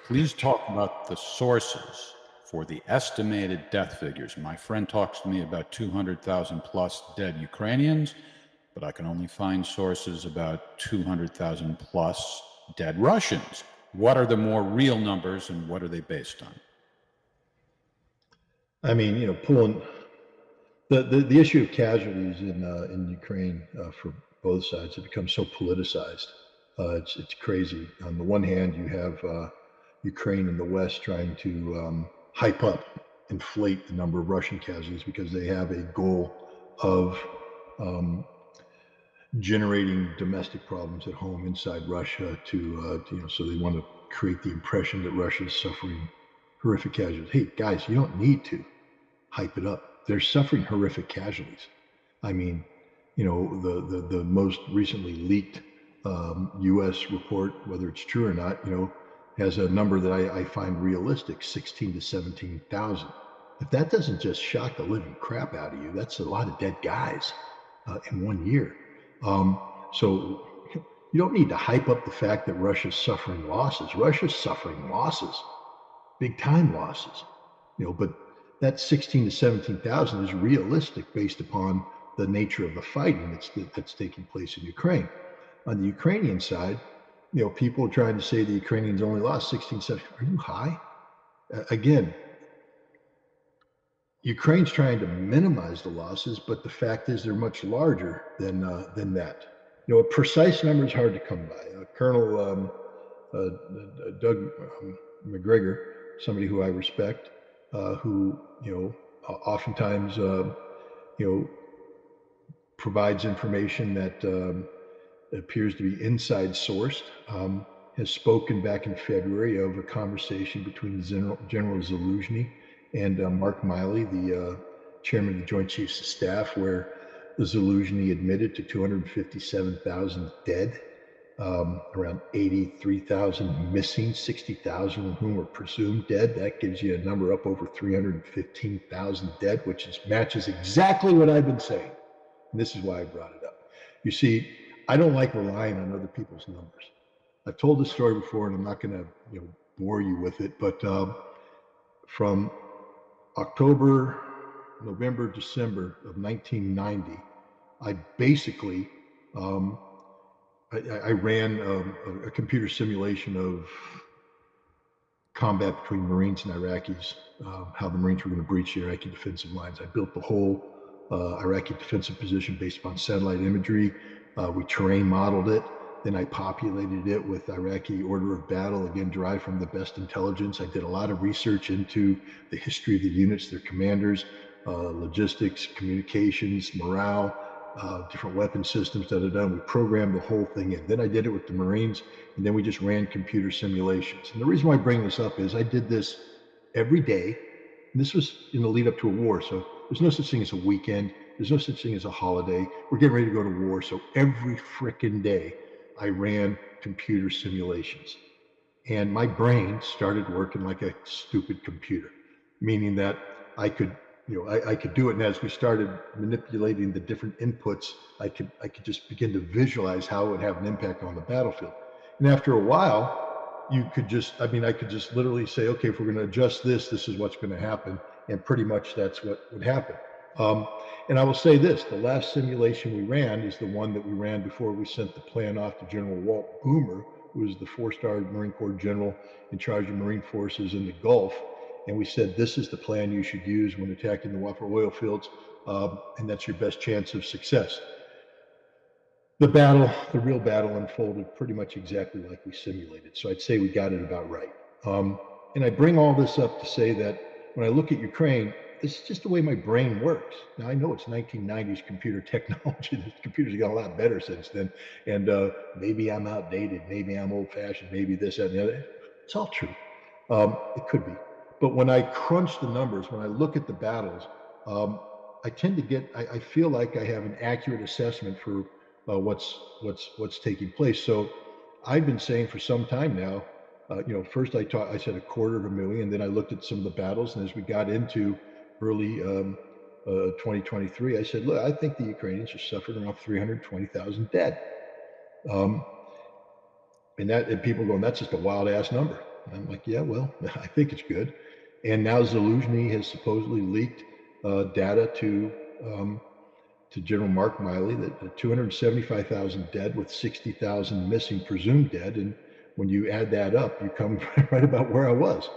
Please talk about the sources for the estimated death figures. My friend talks to me about 200,000 plus dead Ukrainians, but I can only find sources about 200,000 plus dead Russians. What are the more real numbers and what are they based on? I mean, pulling the issue of casualties in Ukraine for both sides have become so politicized. It's crazy. On the one hand, you have Ukraine and the West trying to hype up, inflate the number of Russian casualties because they have a goal of generating domestic problems at home inside Russia so they want to create the impression that Russia is suffering horrific casualties. Hey, guys, you don't need to hype it up. They're suffering horrific casualties. I mean, the most recently leaked U.S. report, whether it's true or not, has a number that I find realistic, 16 to 17,000. If that doesn't just shock the living crap out of you, that's a lot of dead guys in 1 year. So you don't need to hype up the fact that Russia's suffering losses. Russia's suffering losses, big time losses, but that 16 to 17,000 is realistic based upon the nature of the fighting that's taking place in Ukraine. On the Ukrainian side, people are trying to say the Ukrainians only lost 16, 17. Are you high? Again, Ukraine's trying to minimize the losses, but the fact is they're much larger than that. A precise number is hard to come by. Colonel Doug McGregor, somebody who I respect, who oftentimes provides information that appears to be inside sourced, has spoken back in February of a conversation between General Zaluzhny and Mark Miley, the chairman of the Joint Chiefs of Staff, where Zaluzhny admitted to 257,000 dead, around 83,000 missing, 60,000 of whom were presumed dead. That gives you a number up over 315,000 dead, which matches exactly what I've been saying. And this is why I brought it up. You see, I don't like relying on other people's numbers. I've told this story before, and I'm not going to bore you with it, but from October, November, December of 1990, I basically I ran a computer simulation of combat between Marines and Iraqis, how the Marines were going to breach the Iraqi defensive lines. I built the whole Iraqi defensive position based upon satellite imagery. We terrain modeled it. Then I populated it with Iraqi order of battle, again, derived from the best intelligence. I did a lot of research into the history of the units, their commanders, logistics, communications, morale, different weapon systems, We programmed the whole thing in. Then I did it with the Marines, and then we just ran computer simulations. And the reason why I bring this up is I did this every day, and this was in the lead up to a war, so there's no such thing as a weekend. There's no such thing as a holiday. We're getting ready to go to war, so every frickin' day I ran computer simulations. And my brain started working like a stupid computer, meaning that I could do it. And as we started manipulating the different inputs, I could just begin to visualize how it would have an impact on the battlefield. And after a while, I could just literally say, okay, if we're going to adjust this is what's going to happen. And pretty much that's what would happen. And I will say this, the last simulation we ran is the one that we ran before we sent the plan off to General Walt Boomer, who was the 4-star Marine Corps general in charge of Marine forces in the Gulf. And we said, this is the plan you should use when attacking the Wafra oil fields, and that's your best chance of success. The real battle unfolded pretty much exactly like we simulated. So I'd say we got it about right. And I bring all this up to say that when I look at Ukraine, this is just the way my brain works. Now, I know it's 1990s computer technology. The computers have got a lot better since then. And maybe I'm outdated. Maybe I'm old-fashioned. Maybe this, that, and the other. It's all true. It could be. But when I crunch the numbers, when I look at the battles, I tend to I feel like I have an accurate assessment for what's taking place. So I've been saying for some time now, first I said 250,000, then I looked at some of the battles, and as we got into early 2023, I said, look, I think the Ukrainians are suffering around 320,000 dead. And people going, that's just a wild ass number. And I'm like, yeah, well, I think it's good. And now Zaluzhny has supposedly leaked data to General Mark Miley that 275,000 dead with 60,000 missing, presumed dead. And when you add that up, you come right about where I was.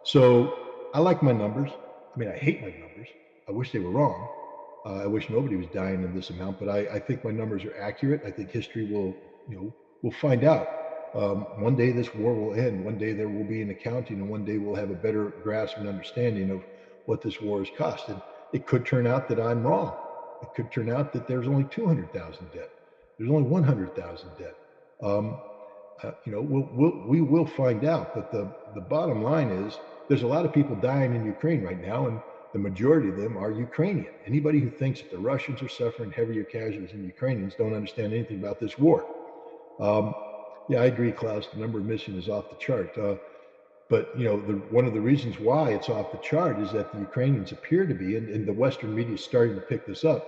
So I like my numbers. I mean, I hate my numbers. I wish they were wrong. I wish nobody was dying in this amount, but I think my numbers are accurate. I think history will, we'll find out. One day this war will end. One day there will be an accounting, and one day we'll have a better grasp and understanding of what this war has cost. And it could turn out that I'm wrong. It could turn out that there's only 200,000 dead. There's only 100,000 dead. We will find out. But the bottom line is there's a lot of people dying in Ukraine right now, and the majority of them are Ukrainian. Anybody who thinks that the Russians are suffering heavier casualties than Ukrainians don't understand anything about this war. Yeah, I agree, Klaus. The number of missing is off the chart. But one of the reasons why it's off the chart is that the Ukrainians appear to be, and the Western media is starting to pick this up.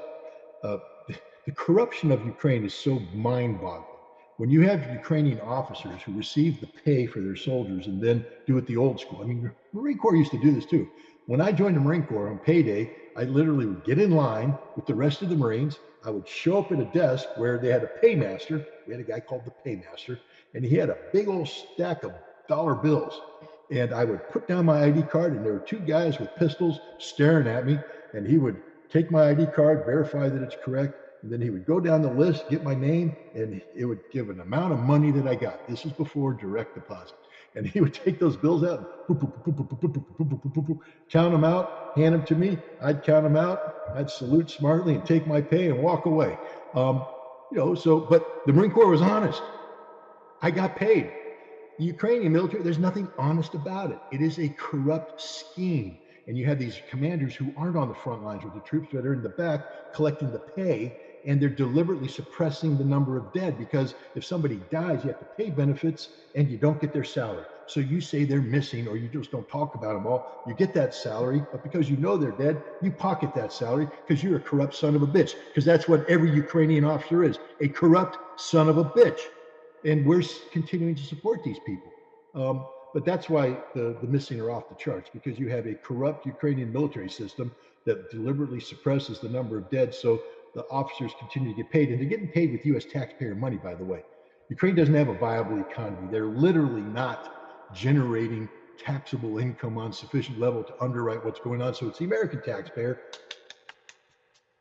The corruption of Ukraine is so mind-boggling. When you have Ukrainian officers who receive the pay for their soldiers and then do it the old school. I mean, the Marine Corps used to do this too. When I joined the Marine Corps on payday, I literally would get in line with the rest of the Marines. I would show up at a desk where they had a paymaster. We had a guy called the paymaster, and he had a big old stack of dollar bills. And I would put down my ID card, and there were two guys with pistols staring at me, and he would take my ID card, verify that it's correct, and then he would go down the list, get my name, and it would give an amount of money that I got. This is before direct deposit. And he would take those bills out, count them out, hand them to me. I'd count them out. I'd salute smartly and take my pay and walk away. But the Marine Corps was honest. I got paid. The Ukrainian military, there's nothing honest about it. It is a corrupt scheme. And you have these commanders who aren't on the front lines with the troops that are in the back collecting the pay, and they're deliberately suppressing the number of dead, because if somebody dies, you have to pay benefits and you don't get their salary. So you say they're missing, or you just don't talk about them all. You get that salary, but because you know they're dead, you pocket that salary because you're a corrupt son of a bitch, because that's what every Ukrainian officer is, a corrupt son of a bitch. And we're continuing to support these people. But that's why the missing are off the charts, because you have a corrupt Ukrainian military system that deliberately suppresses the number of dead, so the officers continue to get paid. And they're getting paid with U.S. taxpayer money, by the way. Ukraine doesn't have a viable economy. They're literally not generating taxable income on sufficient level to underwrite what's going on. So it's the American taxpayer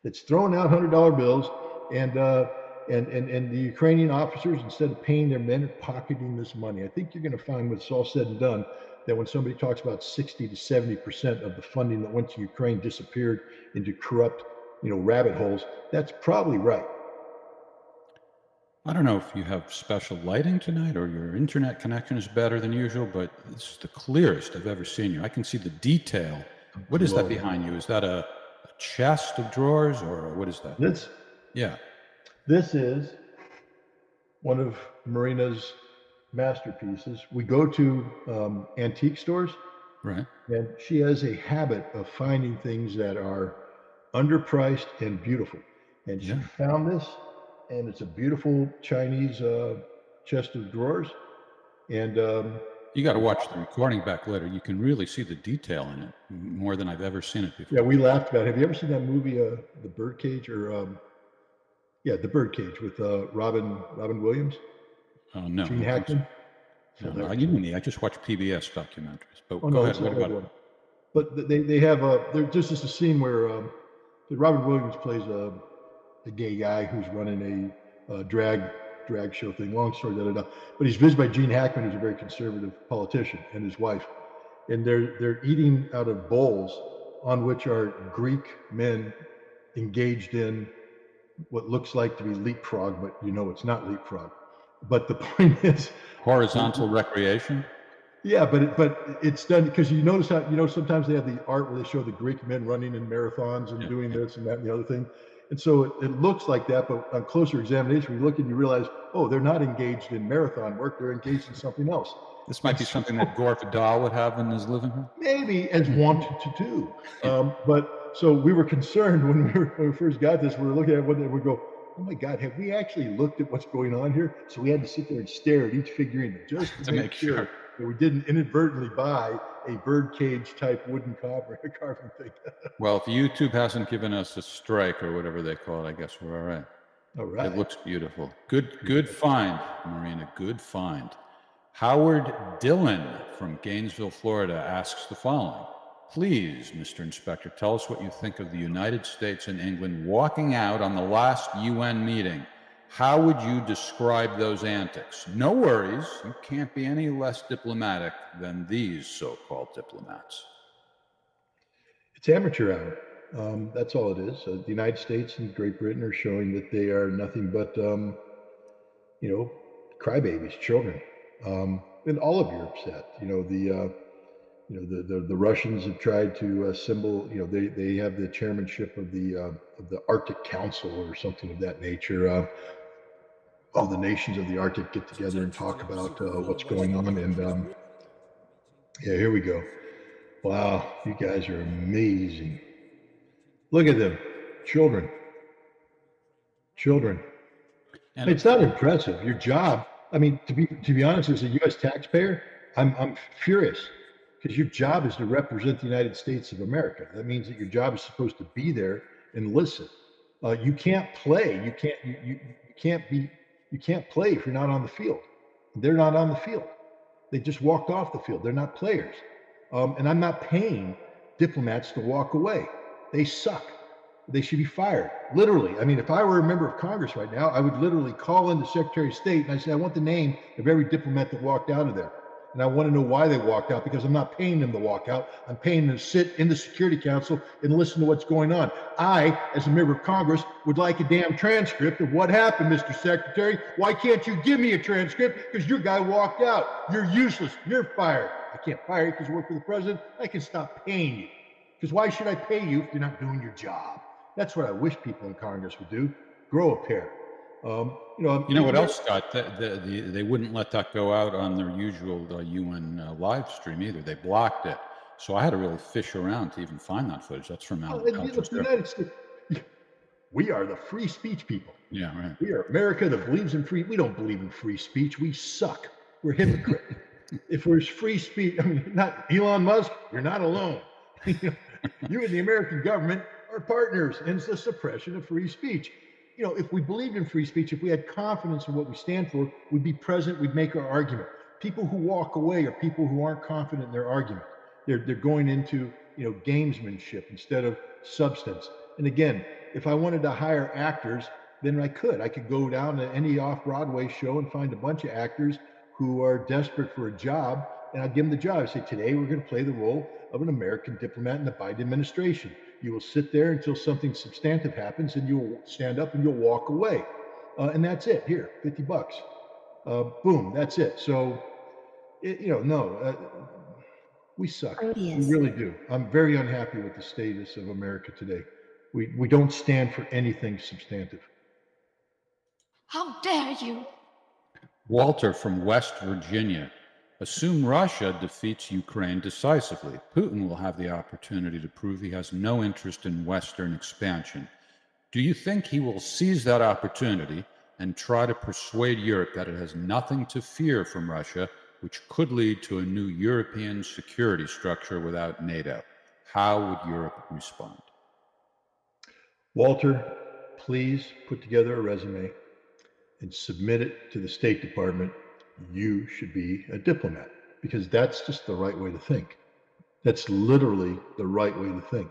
that's throwing out $100 bills, and the Ukrainian officers, instead of paying their men, are pocketing this money. I think you're going to find, when it's all said and done, that when somebody talks about 60 to 70% of the funding that went to Ukraine disappeared into corrupt, rabbit holes, that's probably right. I don't know if you have special lighting tonight or your internet connection is better than usual, but this is the clearest I've ever seen you. I can see the detail. What is that behind you? Is that a chest of drawers, or what is that? This is one of Marina's masterpieces. We go to antique stores, right? And she has a habit of finding things that are underpriced and beautiful. And she found this, and it's a beautiful Chinese chest of drawers. And you got to watch the recording back later. You can really see the detail in it more than I've ever seen it before. Yeah, we laughed about it. Have you ever seen that movie, The Birdcage, or The Birdcage with Robin Williams? Oh no, Gene Hackman. I just watch PBS documentaries. But go ahead. What about it? But they have there's just a scene where Robin Williams plays a gay guy who's running a drag show thing. Long story, but he's visited by Gene Hackman, who's a very conservative politician, and his wife, and they're eating out of bowls on which are Greek men engaged in what looks like to be leapfrog, but it's not leapfrog. But the point is horizontal recreation. Yeah, but it's done because you notice how sometimes they have the art where they show the Greek men running in marathons and doing this and that and the other thing, and so it looks like that. But on closer examination, you look and you realize, oh, they're not engaged in marathon work; they're engaged in something else. This might be something that Gore Vidal would have in his living room. Maybe, as wanted to do. But so we were concerned when we first got this. We were looking at what they would go, oh my God, have we actually looked at what's going on here? So we had to sit there and stare at each figurine just to make sure We didn't inadvertently buy a birdcage type wooden carving thing. Well, if YouTube hasn't given us a strike or whatever they call it, I guess we're all right. All right. It looks beautiful. Good find, Marina. Good find. Howard Dillon from Gainesville, Florida asks the following. Please, Mr. Inspector, tell us what you think of the United States and England walking out on the last UN meeting. How would you describe those antics? No worries, you can't be any less diplomatic than these so-called diplomats. It's amateur hour. That's all it is. The United States and Great Britain are showing that they are nothing but, crybabies, children. And all of Europe's that. The Russians have tried to assemble. They have the chairmanship of the Arctic Council or something of that nature. All the nations of the Arctic get together and talk about what's going on. And yeah, here we go. Wow, you guys are amazing. Look at them, children. And it's not impressive. Your job. I mean, to be honest, as a U.S. taxpayer, I'm furious because your job is to represent the United States of America. That means that your job is supposed to be there and listen. You can't play. You can't play if you're not on the field. They're not on the field. They just walked off the field. They're not players. And I'm not paying diplomats to walk away. They suck. They should be fired. Literally. I mean, if I were a member of Congress right now, I would literally call in the Secretary of State and I say, I want the name of every diplomat that walked out of there. And I want to know why they walked out, because I'm not paying them to walk out. I'm paying them to sit in the Security Council and listen to what's going on. I, as a member of Congress, would like a damn transcript of what happened, Mr. Secretary. Why can't you give me a transcript? Because your guy walked out. You're useless. You're fired. I can't fire you because you work for the president. I can stop paying you. Because why should I pay you if you're not doing your job? That's what I wish people in Congress would do. Grow a pair. You know what else, Scott? They wouldn't let that go out on their usual UN live stream either. They blocked it. So I had to really fish around to even find that footage. That's from the United States. We are the free speech people. Yeah, right. We are America that believes in free. We don't believe in free speech. We suck. We're hypocrites. If there's free speech, I mean, not Elon Musk, you're not alone. You and the American government are partners, and it's the suppression of free speech. If we believed in free speech, if we had confidence in what we stand for, we'd be present, we'd make our argument. People who walk away are people who aren't confident in their argument. They're going into, gamesmanship instead of substance. And again, if I wanted to hire actors, then I could go down to any off-Broadway show and find a bunch of actors who are desperate for a job, and I'd give them the job. I'd say, today we're going to play the role of an American diplomat in the Biden administration. You will sit there until something substantive happens, and you'll stand up and you'll walk away. And that's it. Here, $50. Boom, that's it. So, we suck. We really do. I'm very unhappy with the status of America today. We don't stand for anything substantive. How dare you? Walter from West Virginia. Assume Russia defeats Ukraine decisively. Putin will have the opportunity to prove he has no interest in Western expansion. Do you think he will seize that opportunity and try to persuade Europe that it has nothing to fear from Russia, which could lead to a new European security structure without NATO? How would Europe respond? Walter, please put together a resume and submit it to the State Department. You should be a diplomat, because that's just the right way to think. That's literally the right way to think.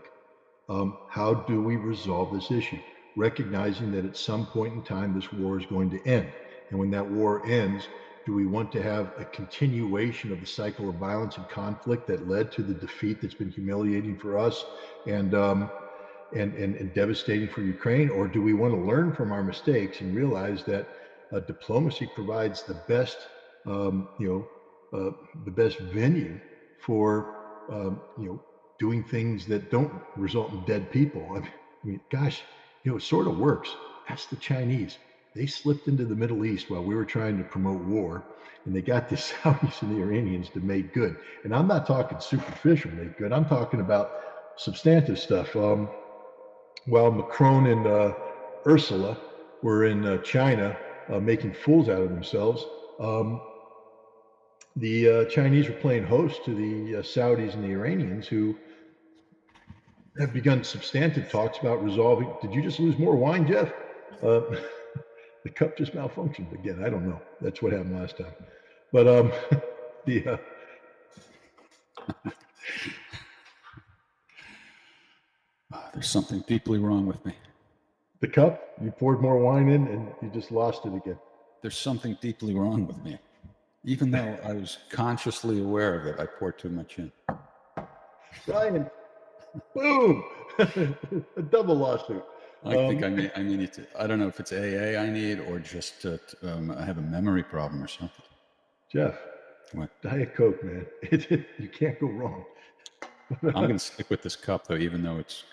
How do we resolve this issue? Recognizing that at some point in time, this war is going to end. And when that war ends, do we want to have a continuation of the cycle of violence and conflict that led to the defeat that's been humiliating for us and devastating for Ukraine? Or do we want to learn from our mistakes and realize that diplomacy provides the best venue for doing things that don't result in dead people. I mean, gosh, it sort of works. Ask the Chinese. They slipped into the Middle East while we were trying to promote war, and they got the Saudis and the Iranians to make good. And I'm not talking superficial make good. I'm talking about substantive stuff. While Macron and Ursula were in China making fools out of themselves, The Chinese were playing host to the Saudis and the Iranians, who have begun substantive talks about resolving. Did you just lose more wine, Jeff? The cup just malfunctioned again. I don't know. That's what happened last time. But the There's something deeply wrong with me. the cup, you poured more wine in and you just lost it again. There's something deeply wrong with me. Even though I was consciously aware of it, I poured too much in. Ryan, boom, a double lawsuit. I think I need it. I don't know if it's AA I need or just I have a memory problem or something. Jeff, What? Diet Coke, man. You can't go wrong. I'm going to stick with this cup, though, even though it's